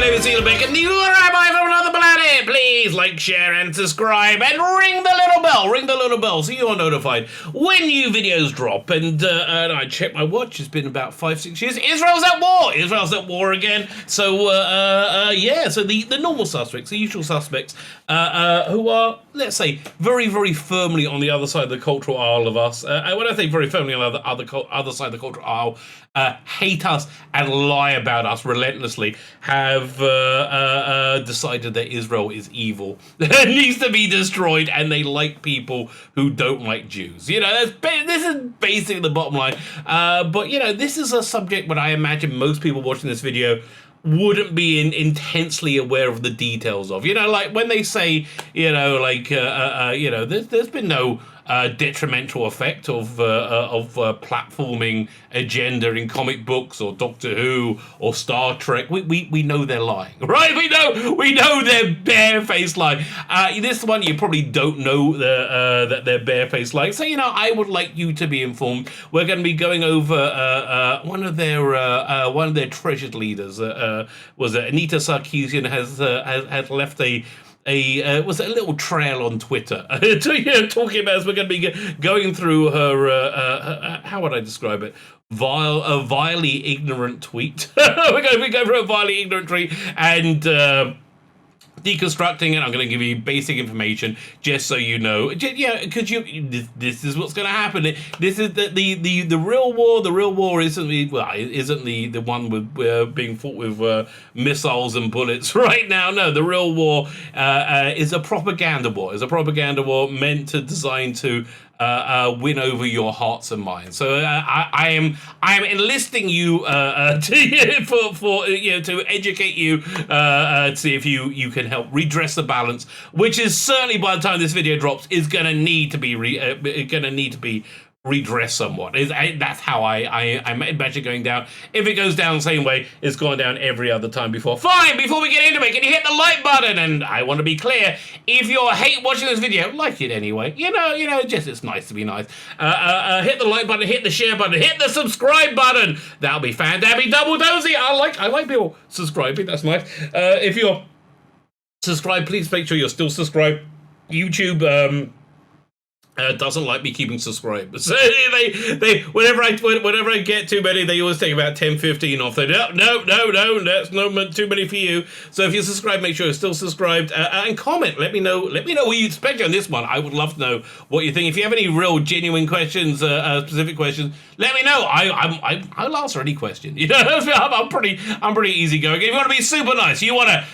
name is Tzvi Lebetkin, the Rabbi from another planet. Please like, share, and subscribe, and ring the little bell. Ring the little bell so you're notified when new videos drop. And I checked my watch. It's been about 5-6 years. Israel's at war. Israel's at war again. So yeah. So the normal suspects, the usual suspects, who are, let's say, very, very firmly on the other side of the cultural aisle of us. When I say very firmly on the other side of the cultural aisle, hate us and lie about us relentlessly, have decided that Israel is evil, it needs to be destroyed, and they like people who don't like Jews. You know, this is basically the bottom line. But you know, this is a subject that I imagine most people watching this video wouldn't be intensely aware of the details of. You know, like when they say, you know, like you know, there's been no detrimental effect of platforming agenda in comic books or Doctor Who or Star Trek. We know they're lying, right? We know they're barefaced lying. This one you probably don't know that they're barefaced lying. So you know, I would like you to be informed. We're going to be going over one of their treasured leaders. Was Anita Sarkeesian has left was a little trail on Twitter, talking about, as we're going to be going through her, how would I describe it? A vilely ignorant tweet. We're going to be going through a vilely ignorant tweet and deconstructing it. I'm going to give you basic information just so you know. Yeah, because this is what's going to happen. This is the real war. The real war isn't the one with being fought with missiles and bullets right now. No, the real war is a propaganda war. It's a propaganda war designed to win over your hearts and minds. So I am enlisting you to educate you, to see if you can help redress the balance, which is certainly, by the time this video drops, is going to need to be redress somewhat. That's how I imagine going down. If it goes down the same way it's gone down every other time before. Fine, before we get into it, can you hit the like button? And I want to be clear, if you hate watching this video, like it anyway. You know, just it's nice to be nice. Hit the like button, hit the share button, hit the subscribe button. That'll be fan-dabby double dozy. I like people subscribing, that's nice. If you're subscribed, please make sure you're still subscribed. YouTube doesn't like me keeping subscribers. So they whenever I get too many, they always take about 10-15 off. They no, that's too many for you. So if you're subscribed, make sure you're still subscribed, and comment. Let me know what you expect on this one. I would love to know what you think. If you have any real genuine questions, specific questions, let me know. I'll answer any question. You know, I'm pretty easygoing. If you want to be super nice, you want to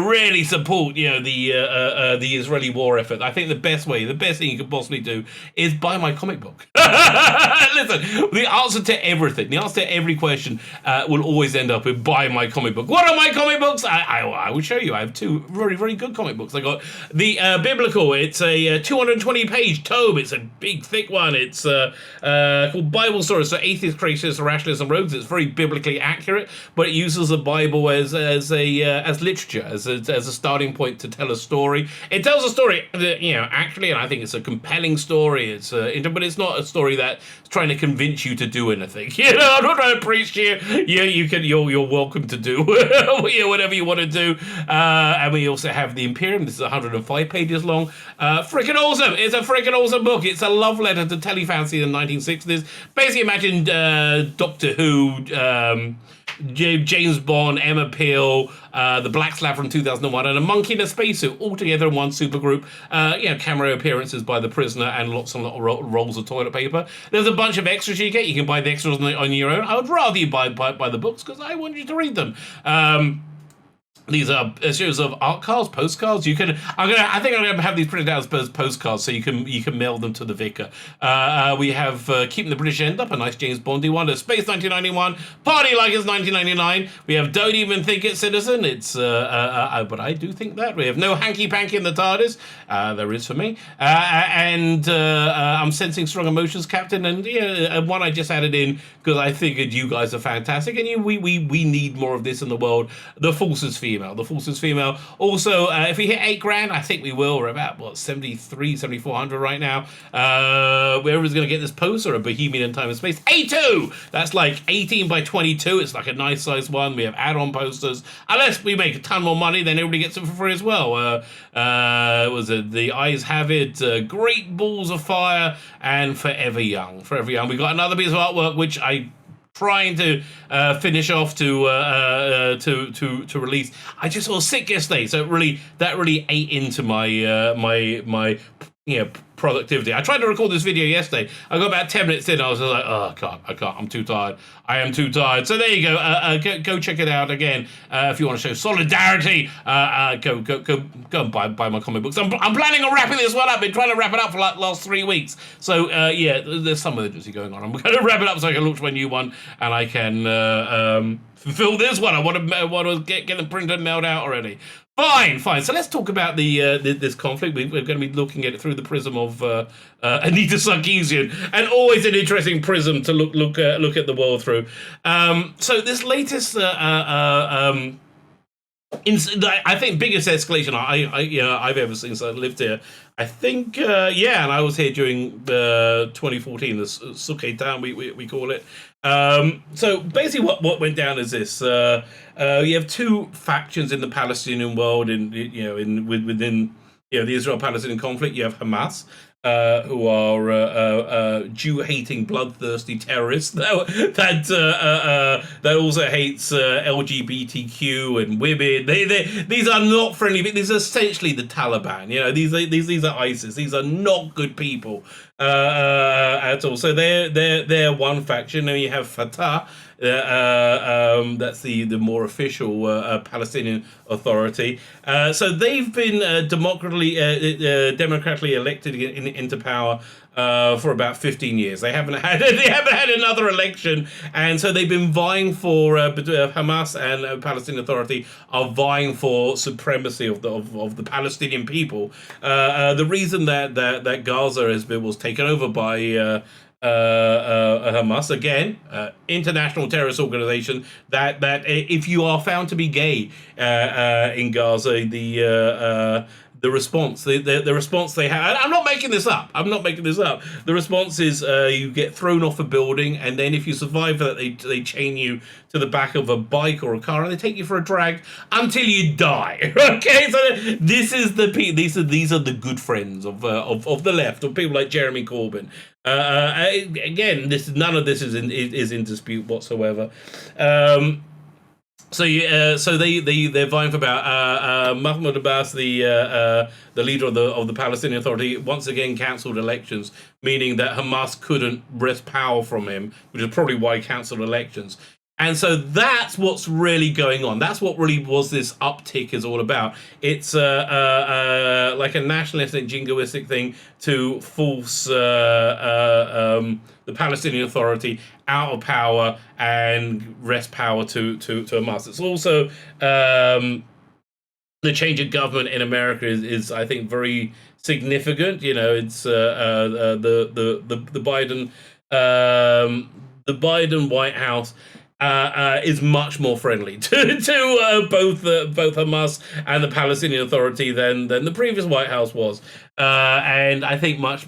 really support, you know, the Israeli war effort, I think the best thing you could possibly do is buy my comic book. Listen, the answer to everything, the answer to every question will always end up with buy my comic book. What are my comic books? I will show you. I have two very, very good comic books. I got the Biblical. It's a 220-page tome. It's a big, thick one. It's called Bible Stories for Atheists, Creationists, Rationalists, and Rogues. It's very biblically accurate, but it uses the Bible as literature, as a starting point to tell a story. It tells a story that, you know, actually, and I think it's a compelling story. But it's not a story that's trying to convince you to do anything. You know, I'm not trying to preach to you. You're welcome to do whatever you want to do. And we also have the Imperium. This is 105 pages long. Freaking awesome! It's a freaking awesome book. It's a love letter to telefancy in the 1960s. Basically, imagine Doctor Who. James Bond, Emma Peel, the Black Slab from 2001, and a monkey in a spacesuit, all together in one supergroup. Cameo appearances by the prisoner and lots and lots of rolls of toilet paper. There's a bunch of extras you get. You can buy the extras on your own. I would rather you buy the books because I want you to read them. These are a series of art cards, postcards. I think I'm gonna have these printed out as postcards so you can mail them to the vicar. We have Keeping the British End Up, a nice James Bondy one. Space 1991, Party Like It's 1999. We have Don't Even Think It's Citizen. It's but I do think that. We have No Hanky Panky in the TARDIS. There is for me. And I'm Sensing Strong Emotions, Captain. And one I just added in because I figured you guys are fantastic and we need more of this in the world. The False Sphere. female. The full size female. Also, if we hit 8 grand, I think we will. We're about, what, 7,400 right now. Whoever's going to get this poster, a Bohemian in Time and Space. A2! That's like 18 by 22. It's like a nice size one. We have add-on posters. Unless we make a ton more money, then everybody gets it for free as well. Was it The Eyes Have It, Great Balls of Fire, and Forever Young. Forever Young. We got another piece of artwork, which I trying to finish off to release. I just was sick yesterday, so that really ate into my my productivity. I tried to record this video yesterday. I got about 10 minutes in. I was like, oh, I can't. I'm too tired. I am too tired. So there you go. Go check it out again. If you want to show solidarity, go and buy my comic books. I'm planning on wrapping this one up. I've been trying to wrap it up for like the last 3 weeks. So yeah, there's some urgency going on. I'm going to wrap it up so I can launch my new one and I can fulfill this one. I want to get them printed and mailed out already. Fine. So let's talk about this conflict. We're going to be looking at it through the prism of Anita Sarkeesian, and always an interesting prism to look at the world through. So this latest, I think biggest escalation I've ever seen. So I lived here. I think and I was here during 2014, the Sukkot Town we call it. So basically what went down is this. You have two factions in the Palestinian world, within the Israel-Palestinian conflict. You have Hamas, who are Jew-hating, bloodthirsty terrorists that also hates LGBTQ and women. These are not friendly. These are essentially the Taliban. These are ISIS. These are not good people at all. So they're one faction. Then you have Fatah. That's the more official Palestinian Authority. So they've been democratically elected into power for about 15 years. They haven't had another election, and so they've been vying for Hamas and Palestinian Authority are vying for supremacy of the Palestinian people. The reason that Gaza was taken over by Hamas, again, international terrorist organization, that if you are found to be gay in Gaza, the response they have, I'm not making this up. The response is you get thrown off a building, and then if you survive that, they chain you to the back of a bike or a car, and they take you for a drag until you die. Okay, so these are the good friends of the left, of people like Jeremy Corbyn. Again, none of this is in dispute whatsoever. So they're vying for about Mahmoud Abbas, the leader of the Palestinian Authority, once again cancelled elections, meaning that Hamas couldn't wrest power from him, which is probably why he cancelled elections. And so that's what's really going on. That's what really was this uptick is all about. It's like a nationalistic, jingoistic thing to force the Palestinian Authority out of power and wrest power to Hamas. It's also the change of government in America is I think very significant. It's the Biden White House is much more friendly to both Hamas and the Palestinian Authority than the previous White House was. And I think much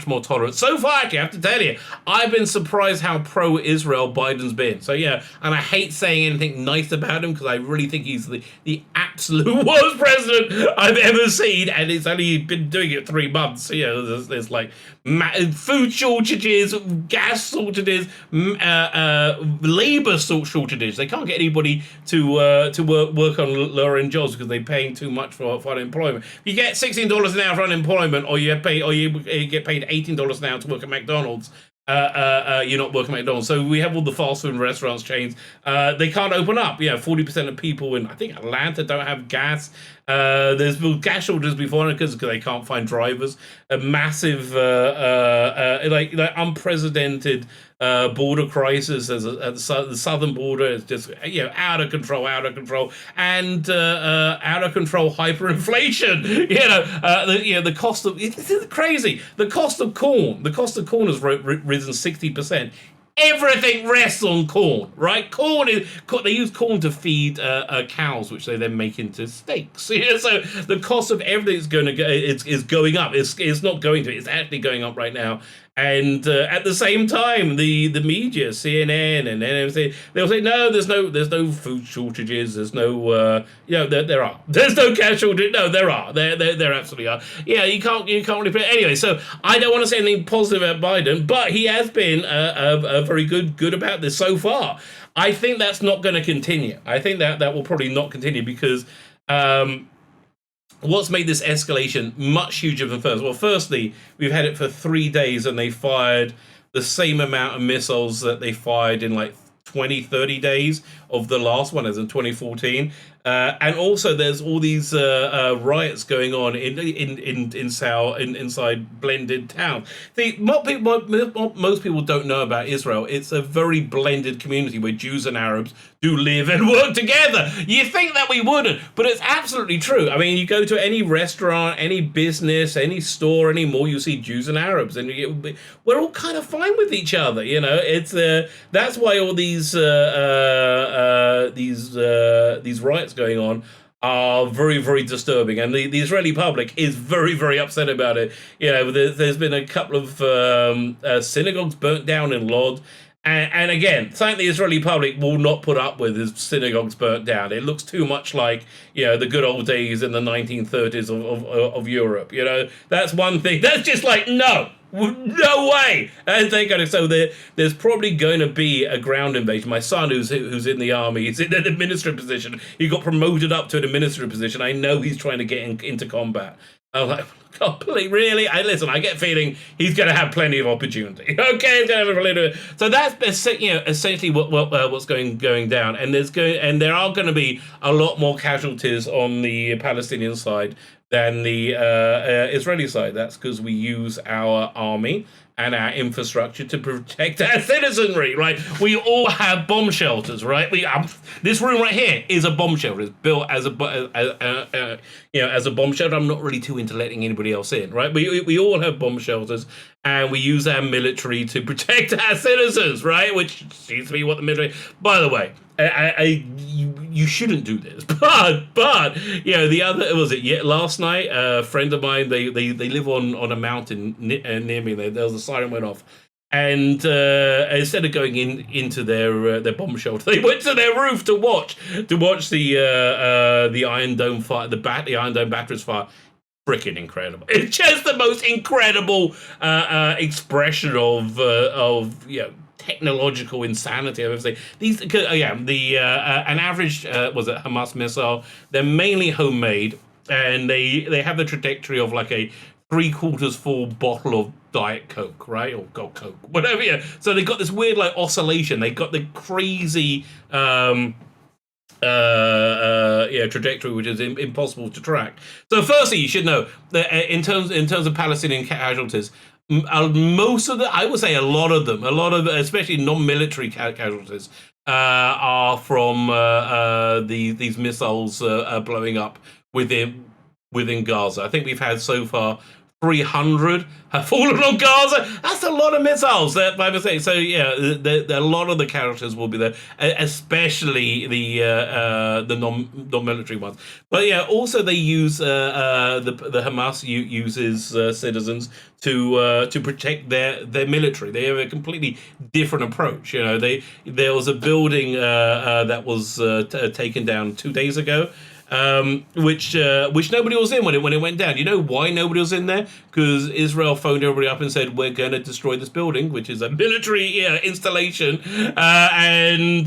more tolerant. So far, actually, I have to tell you, I've been surprised how pro-Israel Biden's been. So yeah, and I hate saying anything nice about him because I really think he's the absolute worst president I've ever seen, and he's only been doing it 3 months. So, there's like food shortages, gas shortages, labor shortages. They can't get anybody to work on lowering jobs because they're paying too much for unemployment. If you get $16 an hour for unemployment, or you get paid $18 an hour to work at McDonald's, you're not working at McDonald's. So we have all the fast food restaurants chains. They can't open up. 40% of people in, I think, Atlanta don't have gas. There's been gas shortages before because they can't find drivers. A massive, like unprecedented border crisis at the southern border is just out of control, and out of control hyperinflation. The cost of this is crazy. The cost of corn has risen 60%. Everything rests on corn, right? They use corn to feed cows, which they then make into steaks. Yeah, so the cost of everything is going to go, is going up. It's not going to. It's actually going up right now. And at the same time, the media, CNN and NBC, they'll say no, there's no food shortages. There's no there are. There's no cash shortage. No, there are. There absolutely are. Yeah, you can't really put it. Anyway. So I don't want to say anything positive about Biden, but he has been a very good about this so far. I think that's not going to continue. I think that will probably not continue because. What's made this escalation much huger than first? Well, firstly, we've had it for 3 days and they fired the same amount of missiles that they fired in like 20, 30 days of the last one, as in 2014. And also, there's all these riots going on inside blended towns. See, most people don't know about Israel. It's a very blended community where Jews and Arabs do live and work together. You think that we wouldn't, but it's absolutely true. I mean, you go to any restaurant, any business, any store, any mall, you see Jews and Arabs, and we're all kind of fine with each other. You know, it's that's why all these riots going on are very, very disturbing, and the Israeli public is very, very upset about it. You know, there's been a couple of synagogues burnt down in Lod, and again, something the Israeli public will not put up with is synagogues burnt down. It looks too much like, you know, the good old days in the 1930s of Europe. You know, that's one thing. That's just like, no way. And so there's probably going to be a ground invasion. My son, who's in the army, he's in an administrative position. He got promoted up to an administrative position. I know he's trying to get into combat. I'm like, God, please, really? I get a feeling he's going to have plenty of opportunity. Okay, he's going to have plenty of. So that's essentially what's going down. And there are going to be a lot more casualties on the Palestinian side than the Israeli side. That's because we use our army and our infrastructure to protect our citizenry, right? We all have bomb shelters, right? This room right here is a bomb shelter. It's built as a bomb shelter. I'm not really too into letting anybody else in, right? We all have bomb shelters, and we use our military to protect our citizens, right? Which seems to be what the military. By the way, you shouldn't do this, but you know, the other last night, a friend of mine, they live on a mountain near me. There was a siren went off, and instead of going into their bomb shelter, they went to their roof to watch the Iron Dome fire, the Iron Dome batteries fire. Freaking incredible! It's just the most incredible expression of technological insanity I've ever seen. An average Hamas missile. They're mainly homemade, and they have the trajectory of like a 3/4 full bottle of Diet Coke, right, or Coke, whatever. Yeah. So they got this weird like oscillation. They got the crazy trajectory, which is impossible to track. So firstly, you should know that in terms of Palestinian casualties, most of I would say a lot of them, especially non-military casualties, are from these missiles blowing up within Gaza. I think we've had so far 300 have fallen on Gaza. That's a lot of missiles. That I would say. So yeah, a lot of the casualties will be there, especially the non-military ones. But yeah, also they use the Hamas uses citizens to protect their military. They have a completely different approach. You know, there was a building that was taken down 2 days ago. Which nobody was in when it went down. You know why nobody was in there? Because Israel phoned everybody up and said, we're going to destroy this building, which is a military installation, and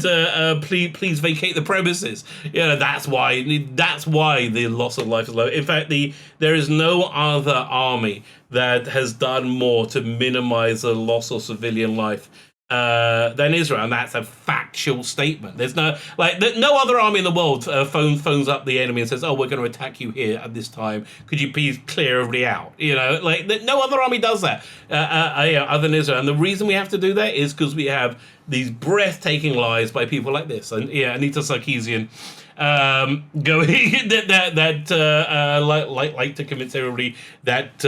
please vacate the premises. That's why the loss of life is low. In fact, there is no other army that has done more to minimize the loss of civilian life than Israel, and that's a factual statement. There's no other army in the world phones up the enemy and says, "Oh, we're going to attack you here at this time. Could you please clear everybody out?" No other army does that other than Israel. And the reason we have to do that is because we have these breathtaking lies by people like this, and Anita Sarkeesian. Going like to convince everybody that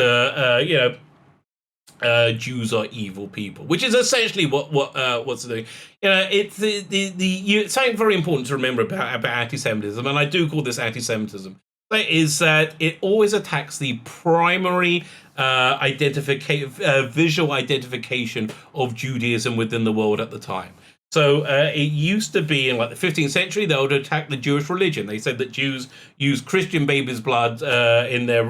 Jews are evil people, which is essentially what's doing. It's it's something very important to remember about anti-Semitism, and I do call this anti-Semitism. Is that it always attacks the primary visual identification of Judaism within the world at the time. So it used to be in like the 15th century, they would attack the Jewish religion. They said that Jews use Christian babies' blood in their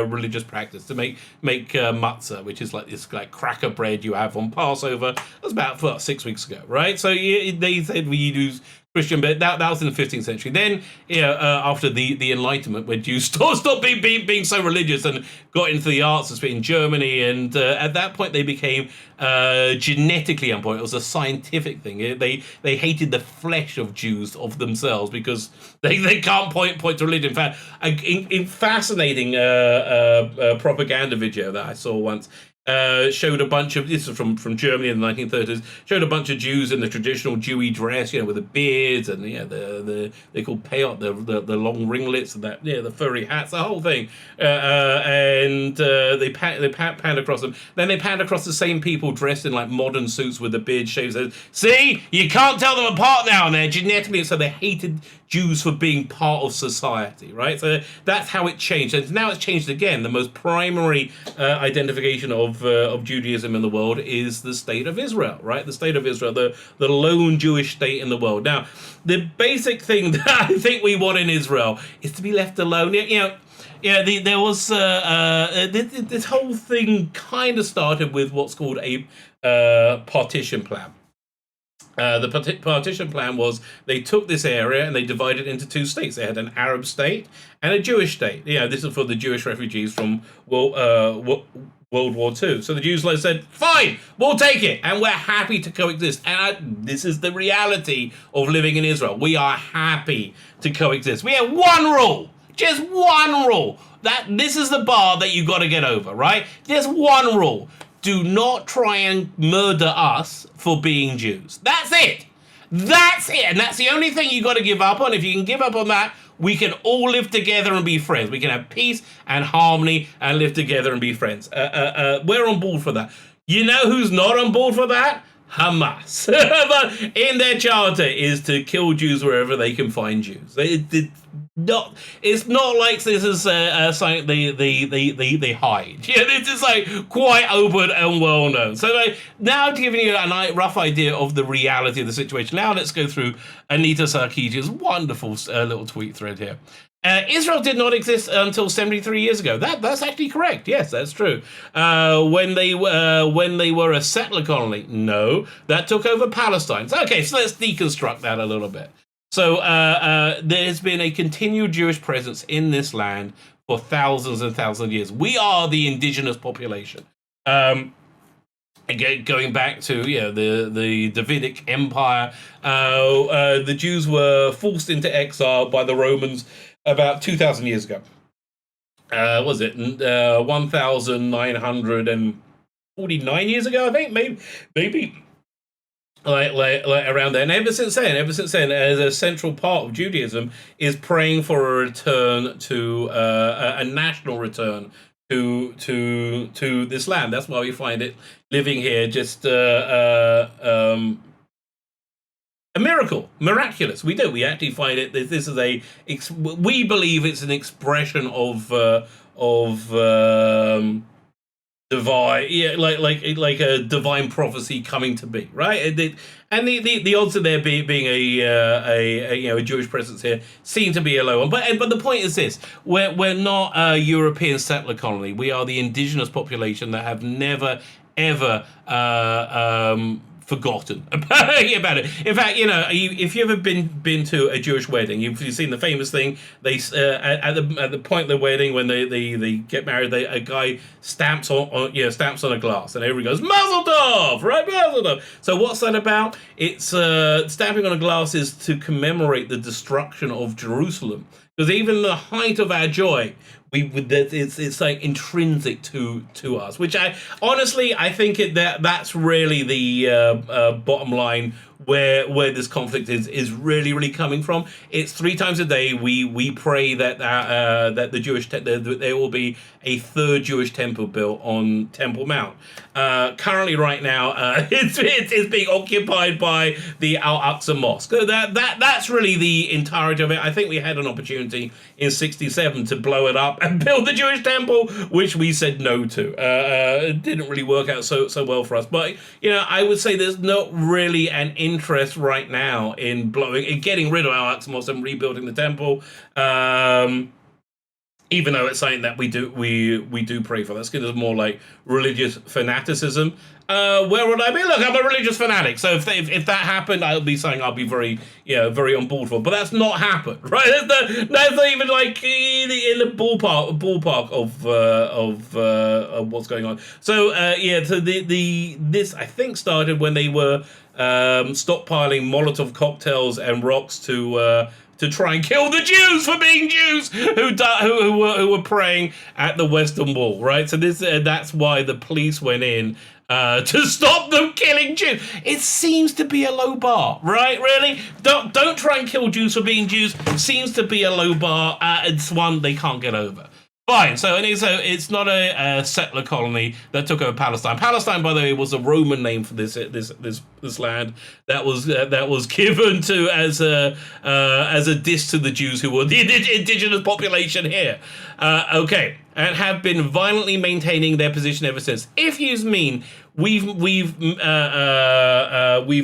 religious practice to make matzah, which is like this like cracker bread you have on Passover. That was about 6 weeks ago, right? So they said we use Christian, but that was in the 15th century. Then, after the Enlightenment, when Jews stopped being so religious and got into the arts, especially in Germany, and at that point they became genetically important. It was a scientific thing. They hated the flesh of Jews of themselves because they can't point to religion. In fact, in fascinating propaganda video that I saw once. Showed a bunch of, this is from Germany in the 1930s, showed a bunch of Jews in the traditional Jewy dress, with the beards and they call peyot, the long ringlets and that, the furry hats, the whole thing, and they panned across them. Then they panned across the same people dressed in like modern suits with the beard shaves. See, you can't tell them apart now, and they're genetically, so they hated Jews for being part of society, right? So that's how it changed, and now it's changed again. The most primary identification of Judaism in the world is the state of Israel, right? The state of Israel, the lone Jewish state in the world. Now, the basic thing that I think we want in Israel is to be left alone. There was this whole thing kind of started with what's called a partition plan. The partition plan was they took this area and they divided it into two states. They had an Arab state and a Jewish state. This is for the Jewish refugees from World War II. So the Jews said, fine, we'll take it, and we're happy to coexist. And this is the reality of living in Israel. We are happy to coexist. We have one rule, just one rule. This is the bar that you got to get over, right? There's one rule. Do not try and murder us for being Jews. That's it. That's it. And that's the only thing you got to give up on. If you can give up on that, we can all live together and be friends. We can have peace and harmony and live together and be friends. We're on board for that. You know who's not on board for that? Hamas. But in their charter is to kill Jews wherever they can find Jews. It's not like this is something they hide. This is like quite open and well known. So now to give you a rough idea of the reality of the situation, now let's go through Anita Sarkeesian's wonderful little tweet thread here. Israel did not exist until 73 years ago. That's actually correct. Yes, that's true. When they were a settler colony, no, that took over Palestine. Okay, so let's deconstruct that a little bit. So there's been a continued Jewish presence in this land for thousands and thousands of years. We are the indigenous population. Again, going back to the Davidic Empire, the Jews were forced into exile by the Romans about 2,000 years ago. Was it 1,949 years ago? I think maybe. Like around there, and ever since then, as a central part of Judaism is praying for a return to a national return to this land. That's why we find it living here just a miracle, miraculous. We actually find it. This is we believe it's an expression of divine, like a divine prophecy coming to be, right? And the odds of there being a Jewish presence here seem to be a low one. But the point is this: we're not a European settler colony. We are the indigenous population that have never ever forgotten about it. In fact, if you ever been to a Jewish wedding, you've seen the famous thing. They at the point of the wedding when they get married, a guy stamps on a glass, and everybody goes Mazel Tov, right? Mazel Tov. So what's that about? It's stamping on a glass is to commemorate the destruction of Jerusalem, because even the height of our joy, it's like intrinsic to us, which I honestly think that's really the bottom line where this conflict is really coming from. It's 3 times a day we pray that that the Jewish there will be a third Jewish temple built on Temple Mount. Currently, right now, it's being occupied by the Al-Aqsa Mosque. So that's really the entirety of it. I think we had an opportunity in '67 to blow it up and build the Jewish temple, which we said no to. It didn't really work out so well for us. But I would say there's not really an interest right now in getting rid of Al-Aqsa Mosque and rebuilding the temple. Even though it's something that we do pray for. That's because it's more like religious fanaticism. Where would I be? Look, I'm a religious fanatic. So if that happened, I'll be saying I'll be very on board for. But that's not happened, right? That's not even like in the ballpark of what's going on. So so this I think started when they were stockpiling Molotov cocktails and rocks to try and kill the Jews for being Jews who were praying at the Western Wall, right? So that's why the police went in to stop them killing Jews. It seems to be a low bar, right? Really, don't try and kill Jews for being Jews. Seems to be a low bar. It's one they can't get over. Fine. So it's not a settler colony that took over Palestine. Palestine, by the way, was a Roman name for this land that was given to as a diss to the Jews who were the indigenous population here. Okay, and have been violently maintaining their position ever since. If you mean we've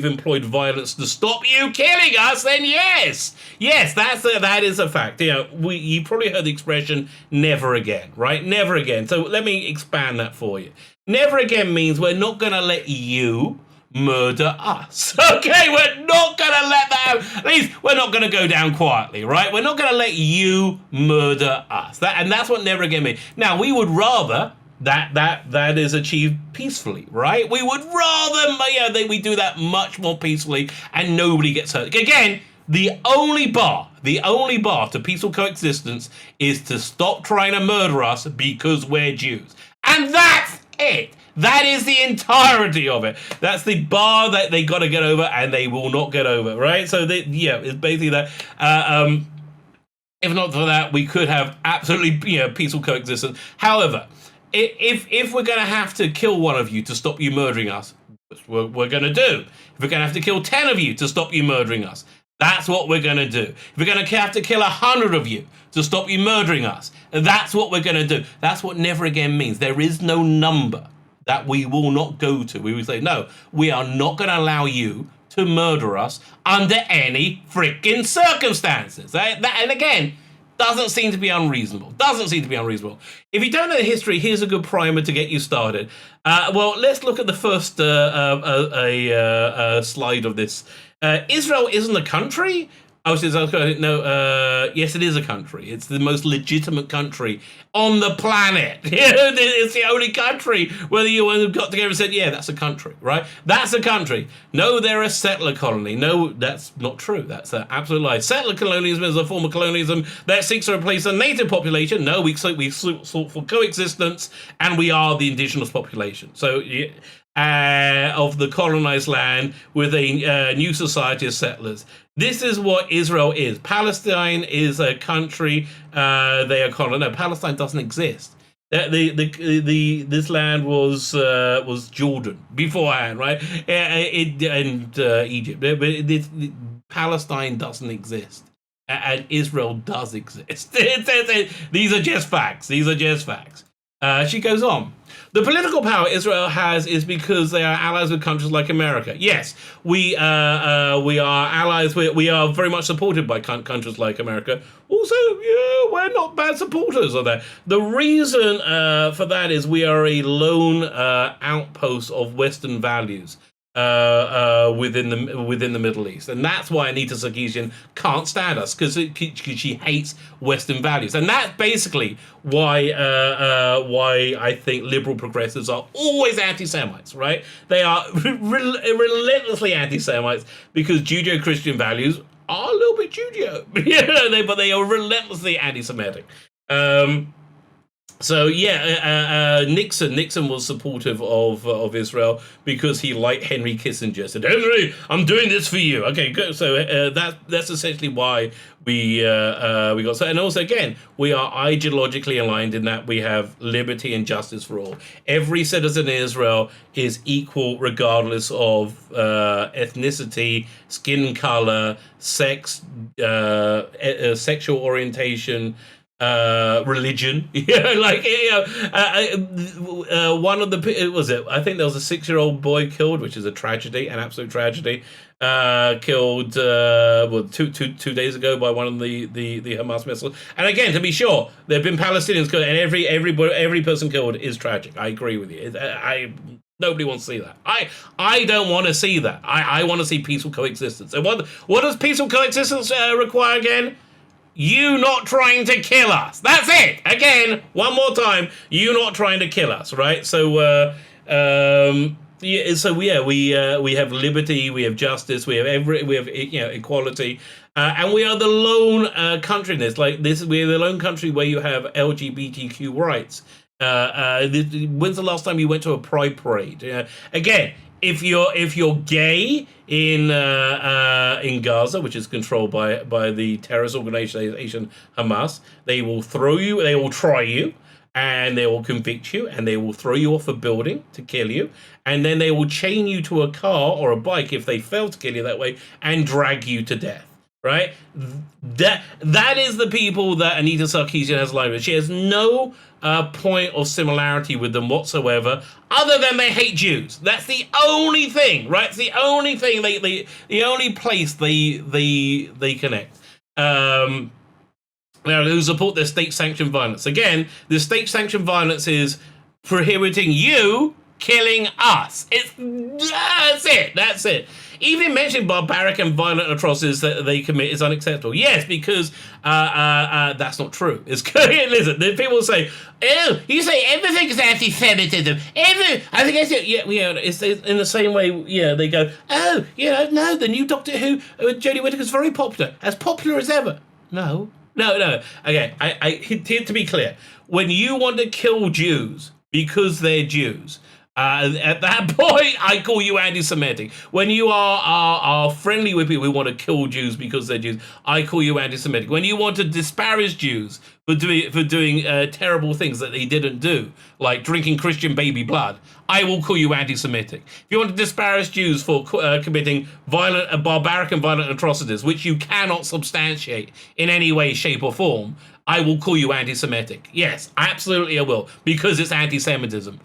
employed violence to stop you killing us, then yes, that is a fact. You probably heard the expression "never again," right? Never again. So let me expand that for you. Never again means we're not going to let you murder us. Okay, we're not going to let that happen. At least we're not going to go down quietly, right? We're not going to let you murder us. That's what never again means. Now, we would rather that is achieved peacefully, right? We would rather we do that much more peacefully and nobody gets hurt. Again, the only bar to peaceful coexistence is to stop trying to murder us because we're Jews. And that's it. That is the entirety of it. That's the bar that they got to get over, and they will not get over, right? So, it's basically that. If not for that, we could have absolutely peaceful coexistence. However, if we're going to have to kill one of you to stop you murdering us, which we're going to do. If we're going to have to kill 10 of you to stop you murdering us, that's what we're going to do. If we're going to have to kill 100 of you to stop you murdering us, that's what we're going to do. That's what never again means. There is no number that we will not go to. We will say, no, we are not going to allow you to murder us under any freaking circumstances. And again, doesn't seem to be unreasonable. If you don't know the history, here's a good primer to get you started. Well, let's look at the first slide of this. Israel isn't a country? Yes, it is a country. It's the most legitimate country on the planet. It's the only country where the UN got together and said, yeah, that's a country, right? That's a country. No, they're a settler colony. No, that's not true. That's an absolute lie. Settler colonialism is a form of colonialism that seeks to replace a native population. No, we sought for coexistence, and we are the indigenous population. So, of the colonized land with a new society of settlers. This is what Israel is. Palestine is a country. They are colonized. No, Palestine doesn't exist. This land was Jordan beforehand, right? And Egypt. But Palestine doesn't exist, and Israel does exist. These are just facts. She goes on. The political power Israel has is because they are allies with countries like America. Yes, we are allies. We are very much supported by countries like America. Also, we're not bad supporters of that. The reason for that is we are a lone outpost of Western values within the Middle East, and that's why Anita Sarkeesian can't stand us, because she hates Western values, and that's basically why I think liberal progressives are always anti-Semites, right? They are relentlessly anti-Semites because Judeo-Christian values are a little bit Judeo, but they are relentlessly anti-Semitic. So yeah, Nixon was supportive of Israel because he liked Henry Kissinger. Said, Henry, I'm doing this for you. Okay, good. So that's essentially why we got so. And also, again, we are ideologically aligned in that we have liberty and justice for all. Every citizen in Israel is equal regardless of ethnicity, skin color, sex, sexual orientation, religion. One of the I think there was a 6-year-old boy killed, which is a tragedy, an absolute tragedy. Killed 2 days ago by one of the Hamas missiles. And again, to be sure, there have been Palestinians killed, and every person killed is tragic. I agree with you. Nobody wants to see that. I don't want to see that. I want to see peaceful coexistence. And what does peaceful coexistence require again? You not trying to kill us. That's it. Again, one more time. You not trying to kill us, right? So, we have liberty, we have justice, we have equality, and we are the lone country in this. Like this, we're the lone country where you have LGBTQ rights. When's the last time you went to a pride parade? Again, if you're gay in Gaza, which is controlled by the terrorist organization Hamas, they will throw you, they will try you, and they will convict you, and they will throw you off a building to kill you, and then they will chain you to a car or a bike if they fail to kill you that way, and drag you to death. Right? That is the people that Anita Sarkeesian has aligned with. She has no point of similarity with them whatsoever, other than they hate Jews. That's the only thing, right? It's the only thing the only place they connect. Now, who support their state-sanctioned violence. Again, the state-sanctioned violence is prohibiting you killing us. That's it. Even mentioning barbaric and violent atrocities that they commit is unacceptable. Yes, because that's not true. It's listen. People say, "Oh, you say everything is anti-Semitism." I think it's It's in the same way. Yeah, they go, "Oh, no, the new Doctor Who, Jodie Whittaker, is very popular, as popular as ever." No. Okay, here to be clear, when you want to kill Jews because they're Jews. At that point, I call you anti-Semitic. When you are friendly with people who want to kill Jews because they're Jews, I call you anti-Semitic. When you want to disparage Jews for doing terrible things that they didn't do, like drinking Christian baby blood, I will call you anti-Semitic. If you want to disparage Jews for committing barbaric and violent atrocities, which you cannot substantiate in any way, shape, or form, I will call you anti-Semitic. Yes, absolutely I will, because it's anti-Semitism.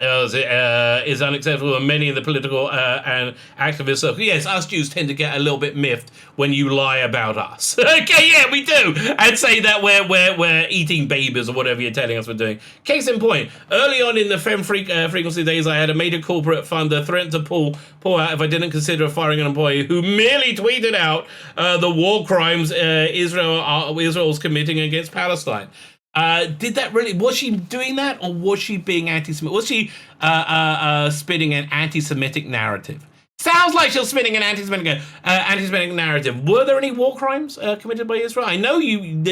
Is unacceptable in many in the political and activist circles. Yes, us Jews tend to get a little bit miffed when you lie about us. Okay, yeah, we do, and say that we're eating babies or whatever you're telling us we're doing. Case in point, early on in the Fem frequency days, I had a major corporate funder threaten to pull out if I didn't consider firing an employee who merely tweeted out the war crimes Israel's committing against Palestine. Did that really? Was she doing that, or was she being anti-Semitic? Was she spinning an anti-Semitic narrative? Sounds like she was spinning an anti-Semitic narrative. Were there any war crimes committed by Israel? I know you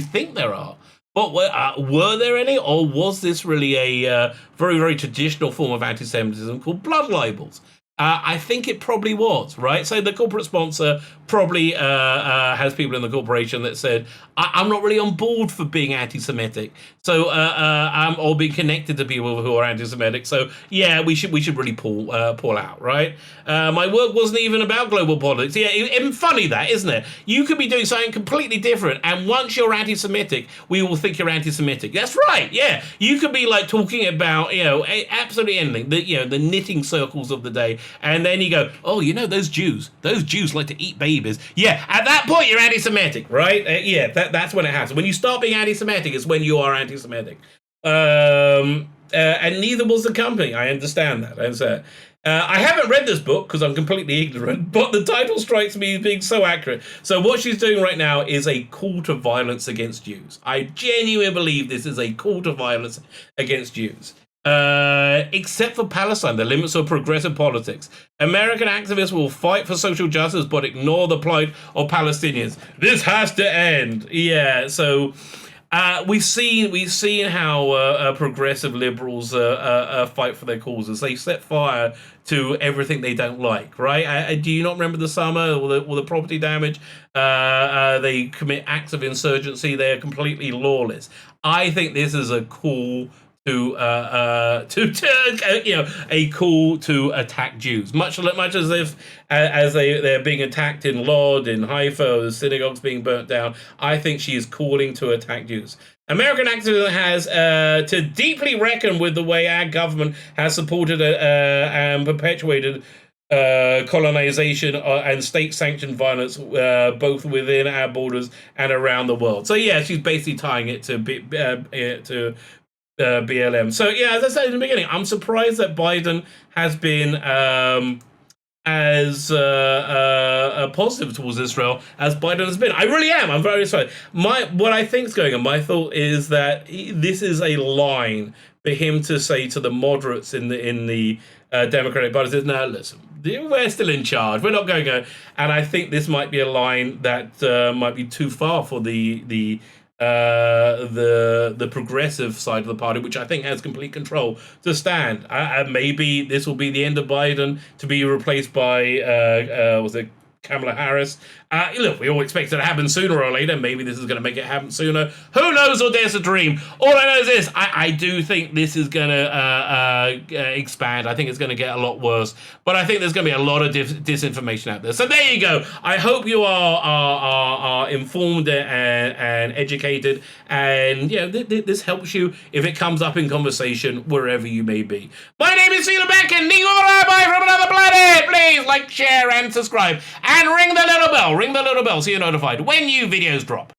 think there are, but were there any, or was this really a very, very traditional form of anti-Semitism called blood libels? I think it probably was, right? So the corporate sponsor probably has people in the corporation that said, I'm not really on board for being anti-Semitic, so or being connected to people who are anti-Semitic. So yeah, we should really pull out, right? My work wasn't even about global politics. Yeah, it's funny that, isn't it? You could be doing something completely different, and once you're anti-Semitic, we will think you're anti-Semitic. That's right. Yeah, you could be like talking about absolutely anything, the knitting circles of the day. And then you go, oh, those Jews like to eat babies. Yeah, at that point, you're anti-Semitic, right? That's when it happens. When you start being anti-Semitic, is when you are anti-Semitic. And neither was the company. I understand that. I haven't read this book because I'm completely ignorant, but the title strikes me as being so accurate. So what she's doing right now is a call to violence against Jews. I genuinely believe this is a call to violence against Jews. Except for Palestine, the limits of progressive politics. American activists will fight for social justice but ignore the plight of Palestinians. This has to end. Yeah, so We've seen how progressive liberals fight for their causes. They set fire to everything they don't like, right? Do you not remember the summer or the property damage? They commit acts of insurgency. They are completely lawless. I think this is a call to a call to attack Jews, much as if they're being attacked in Lod, in Haifa, the synagogues being burnt down. I think she is calling to attack Jews. American activism has to deeply reckon with the way our government has supported and perpetuated colonization and state-sanctioned violence, both within our borders and around the world. So yeah, she's basically tying it to BLM. So yeah, as I said in the beginning, I'm surprised that Biden has been as positive towards Israel as Biden has been. I really am. I'm very sorry. What I think is going on, my thought is that this is a line for him to say to the moderates in the Democratic Party, says, "No, listen, we're still in charge. We're not going to go." And I think this might be a line that might be too far for the progressive side of the party, which I think has complete control, to stand. Maybe this will be the end of Biden, to be replaced by was it Kamala Harris? Look, we all expect it to happen sooner or later. Maybe this is going to make it happen sooner. Who knows or dares to dream? All I know is this. I do think this is going to expand. I think it's going to get a lot worse. But I think there's going to be a lot of disinformation out there. So there you go. I hope you are informed and educated. And, this helps you if it comes up in conversation wherever you may be. My name is Tzvi Lebetkin, the Rabbi from another planet. Please like, share, and subscribe. And ring the little bell. Ring the little bell so you're notified when new videos drop.